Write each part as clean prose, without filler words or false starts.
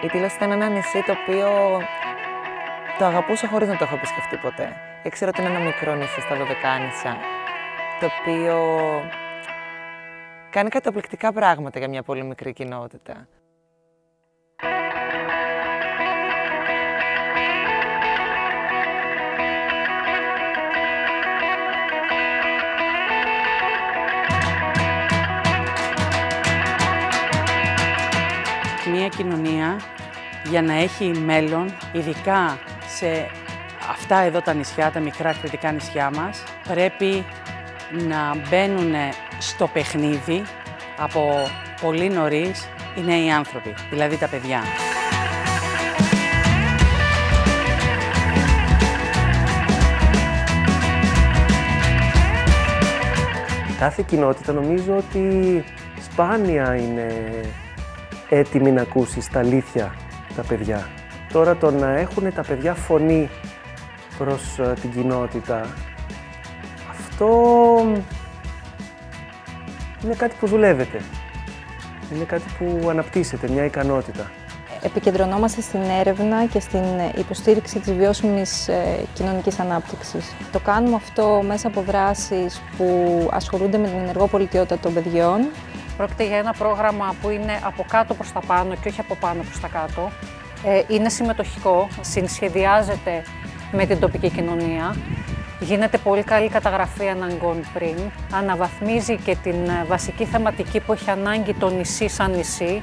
Η Τήλος ήταν ένα νησί το οποίο το αγαπούσα χωρίς να το έχω επισκεφτεί ποτέ. Ήξερα ότι είναι ένα μικρό νησί στα Δωδεκάνησα, το οποίο κάνει καταπληκτικά πράγματα για μια πολύ μικρή κοινότητα. Μια κοινωνία για να έχει μέλλον, ειδικά σε αυτά εδώ τα νησιά, τα μικρά κρητικά νησιά μας, πρέπει να μπαίνουν στο παιχνίδι από πολύ νωρίς οι νέοι άνθρωποι, δηλαδή τα παιδιά. Κάθε κοινότητα νομίζω ότι σπάνια είναι έτοιμη να ακούσει στα αλήθεια τα παιδιά. Τώρα το να έχουν τα παιδιά φωνή προς την κοινότητα, αυτό είναι κάτι που δουλεύεται. Είναι κάτι που αναπτύσσεται, μια ικανότητα. Επικεντρωνόμαστε στην έρευνα και στην υποστήριξη της βιώσιμης κοινωνικής ανάπτυξης. Το κάνουμε αυτό μέσα από δράσεις που ασχολούνται με την ενεργό πολιτιότητα των παιδιών. Πρόκειται για ένα πρόγραμμα που είναι από κάτω προς τα πάνω και όχι από πάνω προς τα κάτω. Είναι συμμετοχικό, συνσχεδιάζεται με την τοπική κοινωνία. Γίνεται πολύ καλή καταγραφή αναγκών πριν. Αναβαθμίζει και την βασική θεματική που έχει ανάγκη το νησί σαν νησί.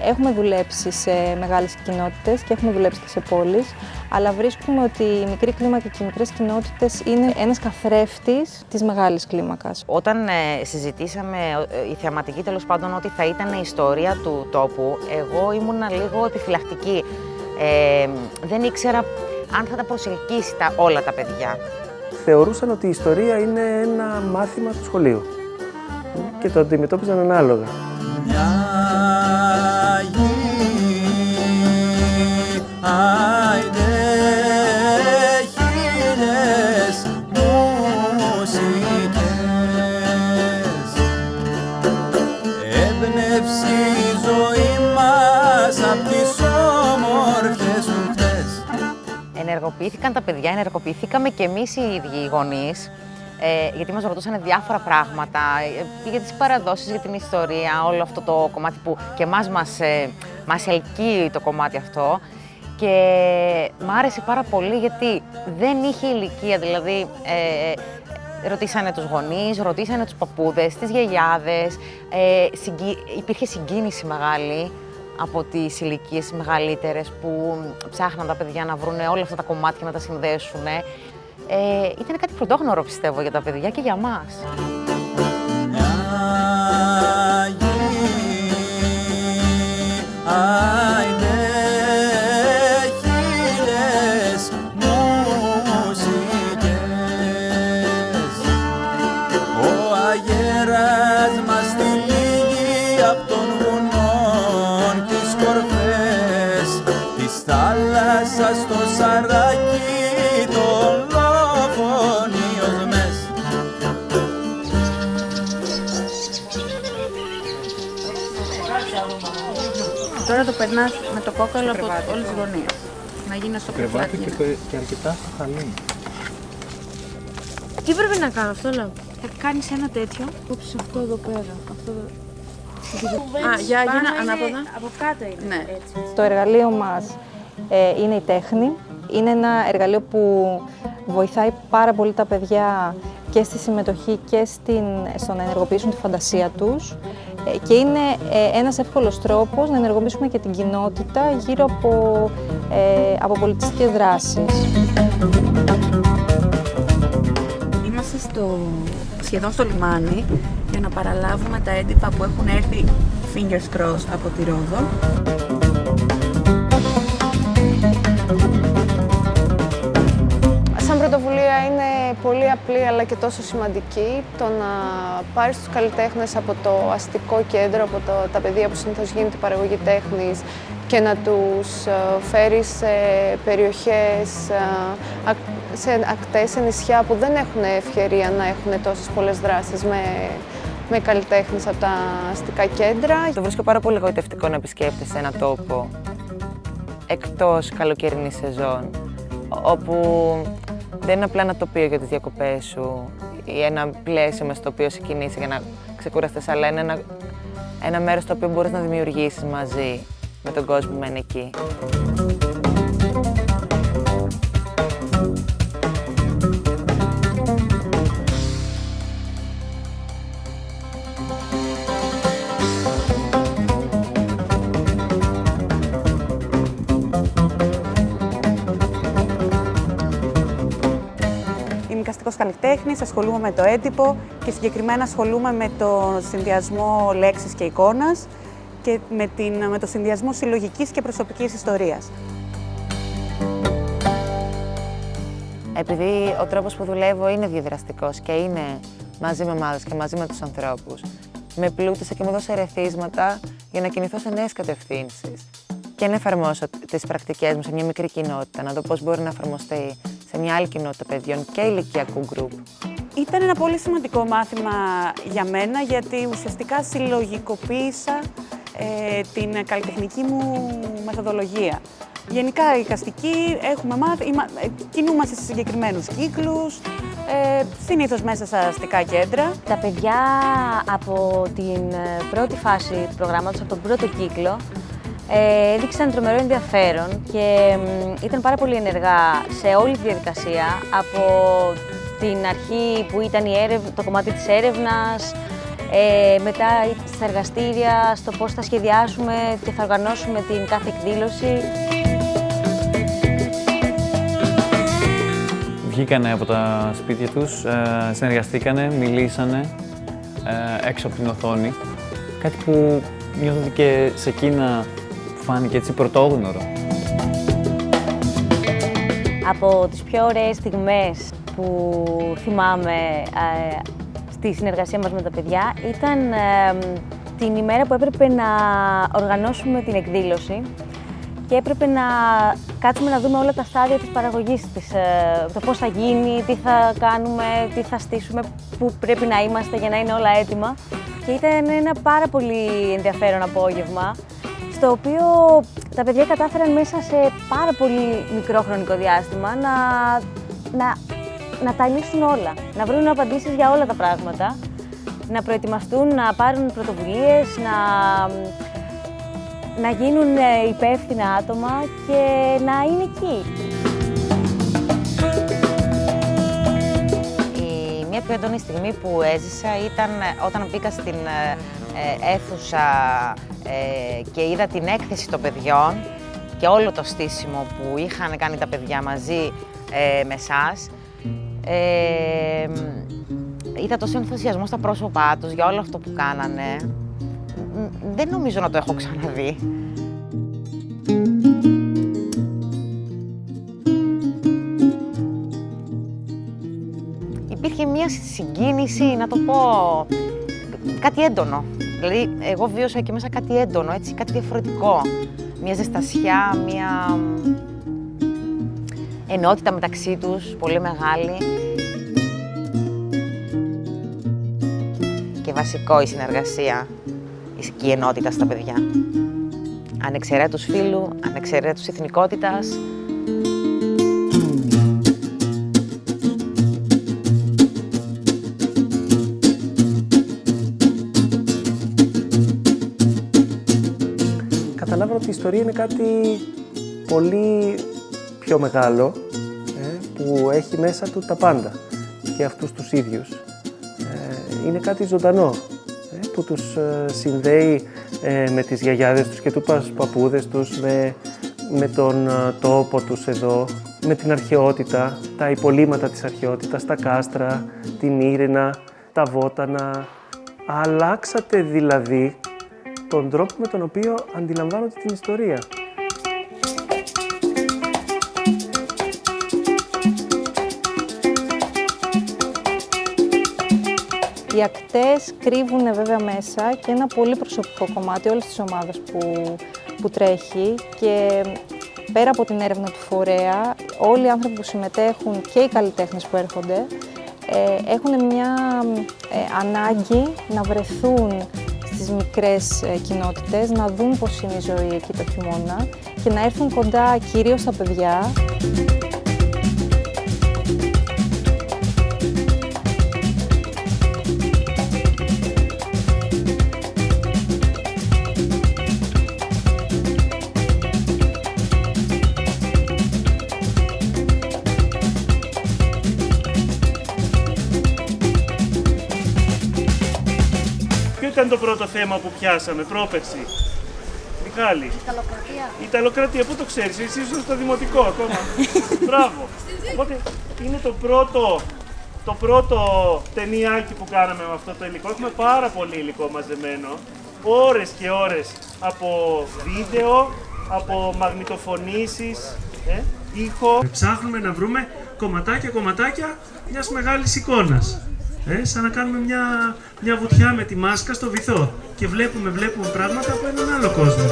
Έχουμε δουλέψει σε μεγάλες κοινότητες και έχουμε δουλέψει και σε πόλεις, αλλά βρίσκουμε ότι η μικρή κλίμακα και οι μικρές κοινότητες είναι ένας καθρέφτης της μεγάλης κλίμακας. Όταν συζητήσαμε η θεαματική, τέλος πάντων, ότι θα ήταν η ιστορία του τόπου, εγώ ήμουνα λίγο επιφυλακτική. Δεν ήξερα αν θα τα προσελκύσει όλα τα παιδιά. Θεωρούσαν ότι η ιστορία είναι ένα μάθημα του σχολείου και το αντιμετώπιζαν ανάλογα. Ενεργοποιήθηκαν τα παιδιά, ενεργοποιηθήκαμε και εμείς οι ίδιοι οι γονείς, γιατί μας ρωτούσαν διάφορα πράγματα για τις παραδόσεις, για την ιστορία, όλο αυτό το κομμάτι που και εμάς μας ελκύει το κομμάτι αυτό. Και μ' άρεσε πάρα πολύ γιατί δεν είχε ηλικία, δηλαδή ρωτήσανε τους γονείς, ρωτήσανε τους παππούδες, τις γιαγιάδες, υπήρχε συγκίνηση μεγάλη από τις ηλικίες μεγαλύτερες που ψάχναν τα παιδιά να βρουν όλα αυτά τα κομμάτια να τα συνδέσουν. Ήταν κάτι πρωτόγνωρο, πιστεύω, για τα παιδιά και για μας. Ο αγέρας μας τυλίγει απ' των βουνών τις κορφές της θάλασσας στο σαράκι των λοφονίος μες. Τώρα το περνάς με το κόκαλο από όλες τις γωνίες. Να γίνει στο κρεβάτι και αρκετά στο χαλί. Τι πρέπει να κάνω, αυτό λέω. Θα κάνεις ένα τέτοιο. Κόψεις αυτό εδώ πέρα. Για ανάποδα. Από κάτω είναι. Ναι. Έτσι. Το εργαλείο μας είναι η τέχνη. Είναι ένα εργαλείο που βοηθάει πάρα πολύ τα παιδιά και στη συμμετοχή και στο να ενεργοποιήσουν τη φαντασία τους. Και είναι ένας εύκολος τρόπος να ενεργοποιήσουμε και την κοινότητα γύρω από πολιτιστικές δράσεις. Είμαστε σχεδόν στο λιμάνι για να παραλάβουμε τα έντυπα που έχουν έρθει fingers crossed από τη Ρόδο. Σαν πρωτοβουλία είναι πολύ απλή αλλά και τόσο σημαντική το να πάρεις τους καλλιτέχνες από το αστικό κέντρο, από τα παιδεία που συνήθως γίνεται η παραγωγή τέχνης και να τους φέρεις σε περιοχές, σε ακτές, σε νησιά που δεν έχουν ευκαιρία να έχουν τόσες πολλές δράσεις με καλλιτέχνες από τα αστικά κέντρα. Το βρίσκω πάρα πολύ γοητευτικό να επισκέπτεσαι ένα τόπο εκτός καλοκαιρινής σεζόν, όπου δεν είναι απλά ένα τοπίο για τις διακοπές σου ή ένα πλαίσιο μες στο οποίο σε κινείσαι για να ξεκουραστείς, αλλά είναι ένα μέρος στο οποίο μπορείς να δημιουργήσεις μαζί με τον κόσμο που είναι εκεί. Είμαι εικαστικός καλλιτέχνης, ασχολούμαι με το έντυπο και συγκεκριμένα ασχολούμαι με το συνδυασμό λέξης και εικόνας και με το συνδυασμό συλλογικής και προσωπικής ιστορίας. Επειδή ο τρόπος που δουλεύω είναι διαδραστικός και είναι μαζί με ομάδες και μαζί με τους ανθρώπους, με πλούτησε και μου έδωσε ερεθίσματα για να κινηθώ σε νέες κατευθύνσεις και να εφαρμόσω τις πρακτικές μου σε μια μικρή κοινότητα, να δω πώς μπορεί να εφαρμοστεί σε μια άλλη κοινότητα παιδιών και ηλικιακού γκρουπ. Ήταν ένα πολύ σημαντικό μάθημα για μένα, γιατί ουσιαστικά συλλογικοποίησα την καλλιτεχνική μου μεθοδολογία. Γενικά, οι εικαστικοί έχουμε μάθει, κινούμαστε σε συγκεκριμένους κύκλους, συνήθως μέσα σε αστικά κέντρα. Τα παιδιά από την πρώτη φάση του προγράμματος, από τον πρώτο κύκλο, έδειξαν τρομερό ενδιαφέρον και ήταν πάρα πολύ ενεργά σε όλη τη διαδικασία, από την αρχή που ήταν το κομμάτι της έρευνας, μετά στα εργαστήρια, στο πώς θα σχεδιάσουμε και θα οργανώσουμε την κάθε εκδήλωση. Βγήκανε από τα σπίτια τους, συνεργαστήκανε, μιλήσανε έξω από την οθόνη. Κάτι που νιώθω ότι και σε εκείνα φάνηκε έτσι πρωτόγνωρο. Από τις πιο ωραίες στιγμές που θυμάμαι στη συνεργασία μας με τα παιδιά ήταν την ημέρα που έπρεπε να οργανώσουμε την εκδήλωση και έπρεπε να κάτσουμε να δούμε όλα τα στάδια της παραγωγής της, το πώς θα γίνει, τι θα κάνουμε, τι θα στήσουμε, πού πρέπει να είμαστε για να είναι όλα έτοιμα. Και ήταν ένα πάρα πολύ ενδιαφέρον απόγευμα, στο οποίο τα παιδιά κατάφεραν μέσα σε πάρα πολύ μικρό χρονικό διάστημα να τα λύσουν όλα, να βρουν απαντήσεις για όλα τα πράγματα, να προετοιμαστούν, να πάρουν πρωτοβουλίες, να γίνουν υπεύθυνα άτομα και να είναι εκεί. Η μία πιο έντονη στιγμή που έζησα ήταν όταν μπήκα στην αίθουσα και είδα την έκθεση των παιδιών και όλο το στήσιμο που είχαν κάνει τα παιδιά μαζί με εσάς. Είδα τόσο ενθουσιασμό στα πρόσωπά τους για όλο αυτό που κάνανε. Δεν νομίζω να το έχω ξαναδεί. Υπήρχε μια συγκίνηση, να το πω, κάτι έντονο. Δηλαδή, εγώ βίωσα εκεί μέσα κάτι έντονο, έτσι, κάτι διαφορετικό. Μια ζεστασιά, μια ενότητα μεταξύ τους, πολύ μεγάλη. Και βασικό η συνεργασία, η ενότητα στα παιδιά. Ανεξαιρέτως φύλου, ανεξαιρέτως εθνικότητας. Καταλάβω ότι η ιστορία είναι κάτι πολύ πιο μεγάλο, που έχει μέσα του τα πάντα και αυτούς τους ίδιους. Είναι κάτι ζωντανό, που τους συνδέει με τις γιαγιάδες τους και τους παππούδες τους, με τον τόπο τους εδώ, με την αρχαιότητα, τα υπολείμματα της αρχαιότητας, τα κάστρα, την Ήρυνα, τα βότανα. Αλλάξατε δηλαδή τον τρόπο με τον οποίο αντιλαμβάνονται την ιστορία. Οι ακτές κρύβουν βέβαια μέσα και ένα πολύ προσωπικό κομμάτι όλης της ομάδας που τρέχει, και πέρα από την έρευνα του φορέα, όλοι οι άνθρωποι που συμμετέχουν και οι καλλιτέχνες που έρχονται έχουν μια ανάγκη να βρεθούν στις μικρές κοινότητες, να δουν πώς είναι η ζωή εκεί το χειμώνα και να έρθουν κοντά κυρίως στα παιδιά. Ποιο ήταν το πρώτο θέμα που πιάσαμε πρόπερση, Μιχάλη? Ιταλοκρατία, πού το ξέρεις, εσύ ήσουν στο δημοτικό ακόμα. Μπράβο. Οπότε είναι το πρώτο ταινιάκι που κάναμε με αυτό το υλικό. Έχουμε πάρα πολύ υλικό μαζεμένο. Ώρες και ώρες από βίντεο, από μαγνητοφωνήσεις, ήχο. Ψάχνουμε να βρούμε κομματάκια μιας μεγάλης εικόνας. Σαν να κάνουμε μια βουτιά με τη μάσκα στο βυθό και βλέπουμε πράγματα από έναν άλλο κόσμο.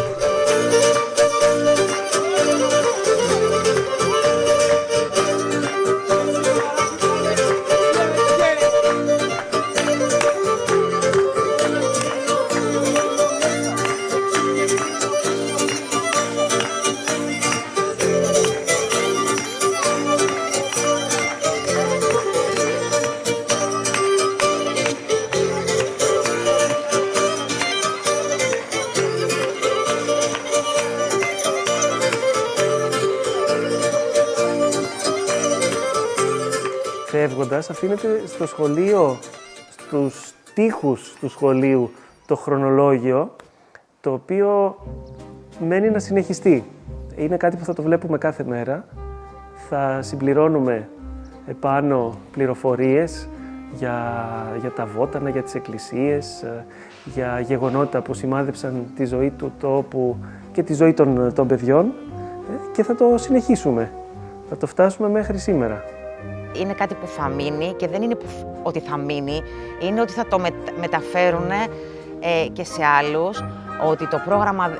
Φεύγοντας, αφήνεται στο σχολείο, στους τοίχους του σχολείου, το χρονολόγιο, το οποίο μένει να συνεχιστεί. Είναι κάτι που θα το βλέπουμε κάθε μέρα. Θα συμπληρώνουμε επάνω πληροφορίες για τα βότανα, για τις εκκλησίες, για γεγονότα που σημάδεψαν τη ζωή του τόπου και τη ζωή των παιδιών και θα το συνεχίσουμε. Θα το φτάσουμε μέχρι σήμερα. Είναι κάτι που θα μείνει και δεν είναι ότι θα μείνει, είναι ότι θα το μεταφέρουν και σε άλλους, ότι το πρόγραμμα,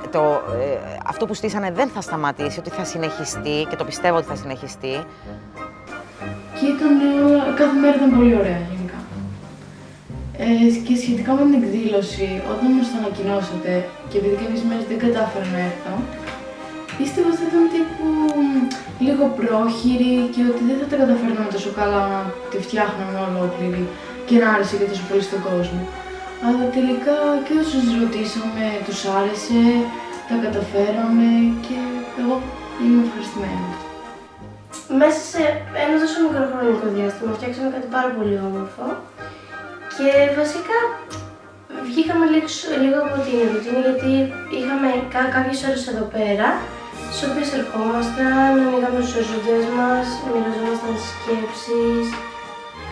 αυτό που στήσανε δεν θα σταματήσει, ότι θα συνεχιστεί και το πιστεύω ότι θα συνεχιστεί. Και κάθε μέρα ήταν πολύ ωραία γενικά. Και σχετικά με την εκδήλωση, όταν μας το ανακοινώσατε και επειδή κάποιες μέρες δεν κατάφερα να έρθω, πίστευα ότι θα ήταν τύπου λίγο πρόχειρη και ότι δεν θα τα καταφέρναμε τόσο καλά να τη φτιάχναμε ολόκληρη και να άρεσε και τόσο πολύ στον κόσμο. Αλλά τελικά και όσους ρωτήσαμε τους άρεσε, τα καταφέραμε και εγώ είμαι ευχαριστημένη. Μέσα σε ένα τόσο μικρό χρονικό διάστημα φτιάξαμε κάτι πάρα πολύ όμορφο και βασικά βγήκαμε λίγο από την ρουτίνα γιατί είχαμε κάποιες ώρες εδώ πέρα στις οποίες ερχόμασταν, ανοίγαμε τους οριζοντές μας, μοιραζόμασταν τις σκέψεις.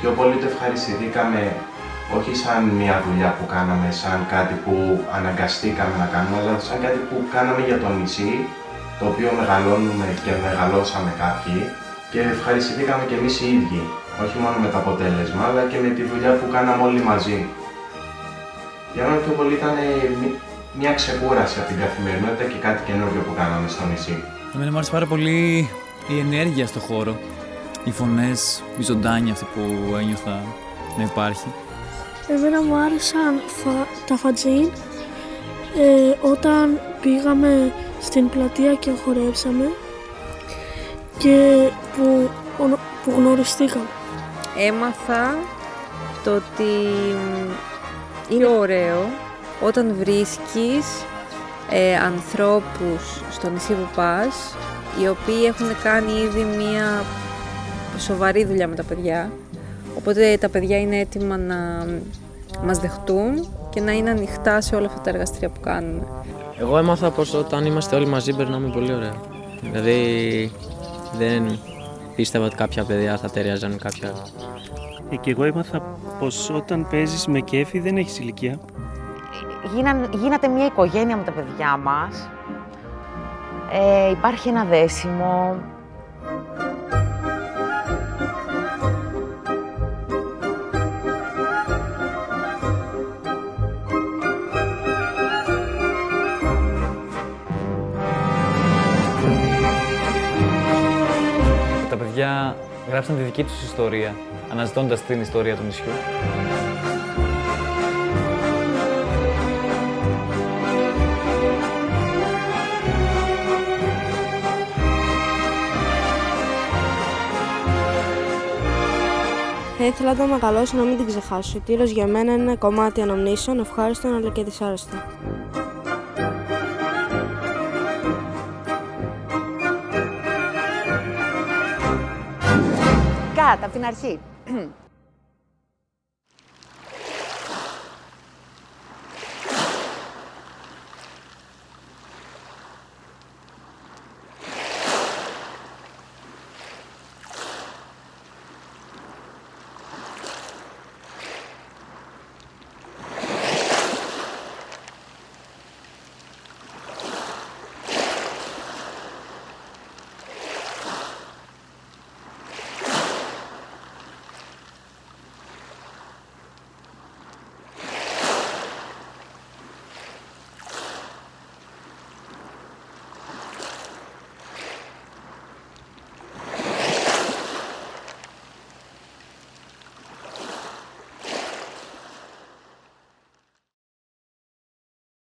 Πιο πολύ το ευχαριστηθήκαμε όχι σαν μια δουλειά που κάναμε, σαν κάτι που αναγκαστήκαμε να κάνουμε, αλλά σαν κάτι που κάναμε για το νησί, το οποίο μεγαλώνουμε και μεγαλώσαμε κάποιοι και ευχαριστηθήκαμε και εμείς οι ίδιοι, όχι μόνο με το αποτέλεσμα, αλλά και με τη δουλειά που κάναμε όλοι μαζί. Για μένα πιο πολύ ήταν μια ξεκούραση από την καθημερινότητα και κάτι καινούργιο που κάναμε στο νησί. Εμένα μου άρεσε πάρα πολύ η ενέργεια στο χώρο, οι φωνές, η ζωντάνια αυτή που ένιωθα να υπάρχει. Εμένα μου άρεσαν τα φατζίν όταν πήγαμε στην πλατεία και χορέψαμε και που γνωριστήκαμε. Έμαθα το ότι είναι ωραίο όταν βρίσκεις ανθρώπους στο νησί που πας, οι οποίοι έχουν κάνει ήδη μία σοβαρή δουλειά με τα παιδιά, οπότε τα παιδιά είναι έτοιμα να μας δεχτούν και να είναι ανοιχτά σε όλα αυτά τα εργαστήρια που κάνουμε. Εγώ έμαθα πως όταν είμαστε όλοι μαζί περνάμε πολύ ωραία. Δηλαδή δεν πίστευα ότι κάποια παιδιά θα ταιριάζαν με κάποια. Και εγώ έμαθα πως όταν παίζεις με κέφι δεν έχεις ηλικία. Γίνατε μια οικογένεια με τα παιδιά μας. Υπάρχει ένα δέσιμο. Τα παιδιά γράψαν τη δική τους ιστορία, αναζητώντας την ιστορία του νησιού. ήθελα όταν μεγαλώσω να μην την ξεχάσω. Η Τύρος για μένα είναι ένα κομμάτι αναμνήσεων, ευχάριστων αλλά και δυσάρεστων. Κάτ, από την αρχή.